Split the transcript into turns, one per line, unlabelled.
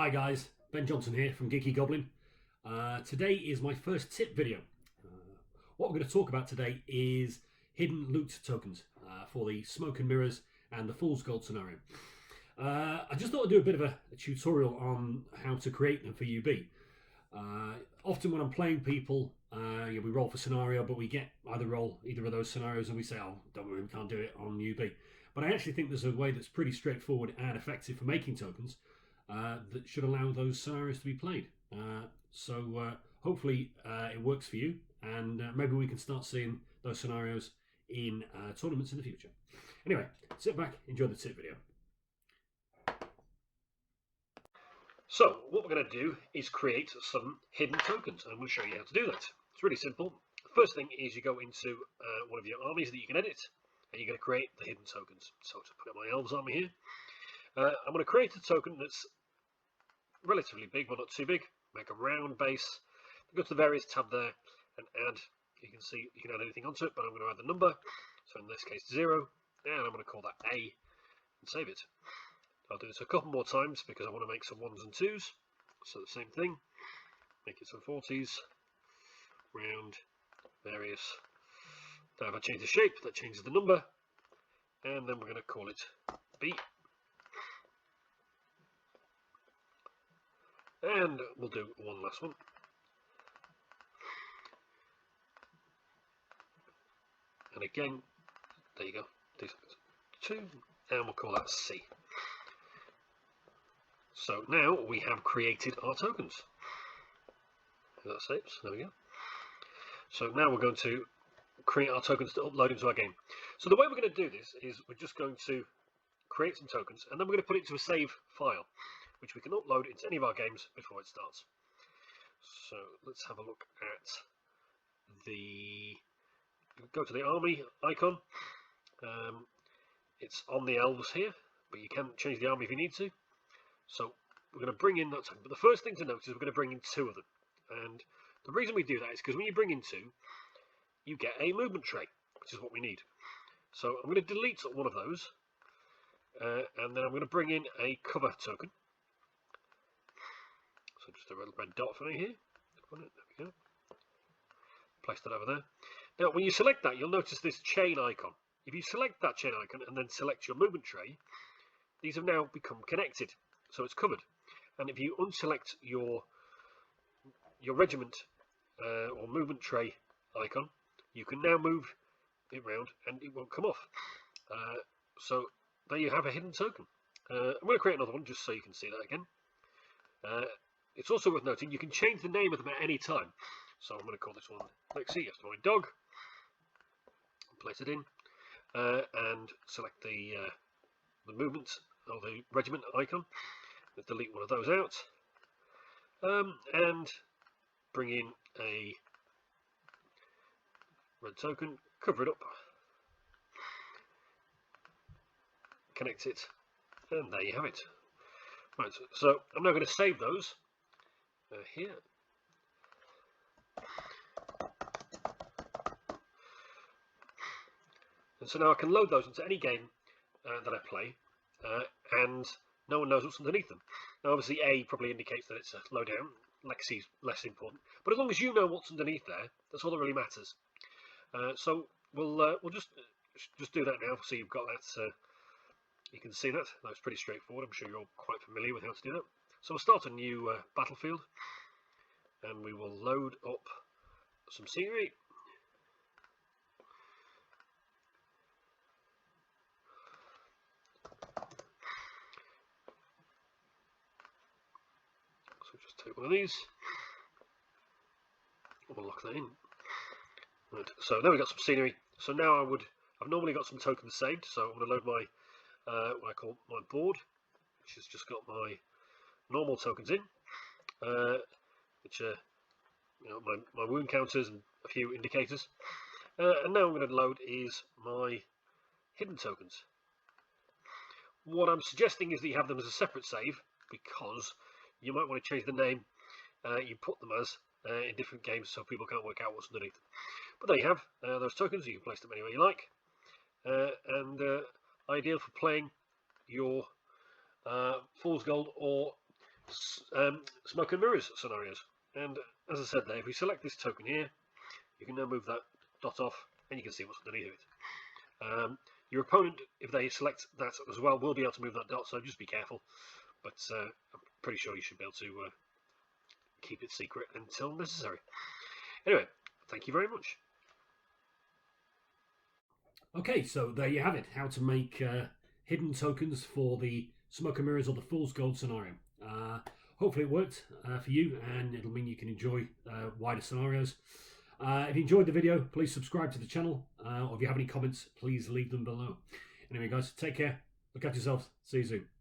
Hi guys, Ben Johnson here from Geeky Goblin. Today is my first tip video. What we're going to talk about today is hidden loot tokens for the Smoke and Mirrors and the Fool's Gold scenario. I just thought I'd do a bit of a tutorial on how to create them for UB. Often when I'm playing people, we roll for scenario, but we get either of those scenarios and we say, oh, don't worry, we can't do it on UB. But I actually think there's a way that's pretty straightforward and effective for making tokens that should allow those scenarios to be played. So hopefully it works for you, and maybe we can start seeing those scenarios in tournaments in the future. Anyway, sit back, enjoy the tip video. So what we're going to do is create some hidden tokens, and I'm going to show you how to do that. It's really simple. The first thing is you go into one of your armies that you can edit, and you're going to create the hidden tokens. So to put up my elves army here, I'm going to create a token that's relatively big, but not too big. Make a round base. Go to the various tab there and add. You can see you can add anything onto it, but I'm going to add the number. So in this case 0, and I'm going to call that A and save it. I'll do this a couple more times because I want to make some 1s and 2s. So the same thing. Make it some 40s. Round. Various. Now if I change the shape, that changes the number. And then we're going to call it B. And we'll do one last one. And again, there you go. 2, and we'll call that C. So now we have created our tokens. That saves. There we go. So now we're going to create our tokens to upload into our game. So the way we're going to do this is we're just going to create some tokens, and then we're going to put it into a save file, which we can upload into any of our games before it starts. So let's have a look at go to the army icon. It's on the elves here, but you can change the army if you need to. So we're going to bring in that token. But the first thing to notice is we're going to bring in 2 of them. And the reason we do that is because when you bring in 2, you get a movement tray, which is what we need. So I'm going to delete one of those, and then I'm going to bring in a cover token. So just a little red dot for me here. There we go. Place that over there. Now when you select that, you'll notice this chain icon. If you select that chain icon and then select your movement tray, these have now become connected, so it's covered. And if you unselect your regiment or movement tray icon, you can now move it round and it won't come off. So there you have a hidden token. I'm going to create another one just so you can see that again. It's also worth noting you can change the name of them at any time. So I'm going to call this one Lexi after my dog. Place it in and select the movement or the regiment icon. Let's delete one of those out and bring in a red token, cover it up, connect it, and there you have it. Right, so I'm now going to save those here. And so now I can load those into any game that I play, and no one knows what's underneath them. Now obviously A probably indicates that it's a lowdown, Lexi's less important, but as long as you know what's underneath there, that's all that really matters. So we'll just do that now, so you've got that. You can see that. That's pretty straightforward. I'm sure you're all quite familiar with how to do that. So we'll start a new battlefield, and we will load up some scenery. So just take one of these. We'll lock that in. Right. So now we've got some scenery. So now I've normally got some tokens saved. So I'm going to load my what I call my board, which has just got my normal tokens in, which are my wound counters and a few indicators. And now I'm going to load is my hidden tokens. What I'm suggesting is that you have them as a separate save, because you might want to change the name you put them as in different games so people can't work out what's underneath them. But there you have those tokens. You can place them anywhere you like, and ideal for playing your Fool's Gold or smoke and mirrors scenarios. And as I said there, if we select this token here, you can now move that dot off, and you can see what's underneath it. Your opponent, if they select that as well, will be able to move that dot, so just be careful. But I'm pretty sure you should be able to keep it secret until necessary. Anyway, thank you very much.
Okay, so there you have it. How to make hidden tokens for the Smoke and Mirrors or the Fool's Gold scenario. Hopefully it worked for you, and it'll mean you can enjoy wider scenarios. If you enjoyed the video, please subscribe to the channel, or if you have any comments, please leave them below. Anyway, guys, take care. Look after yourselves. See you soon.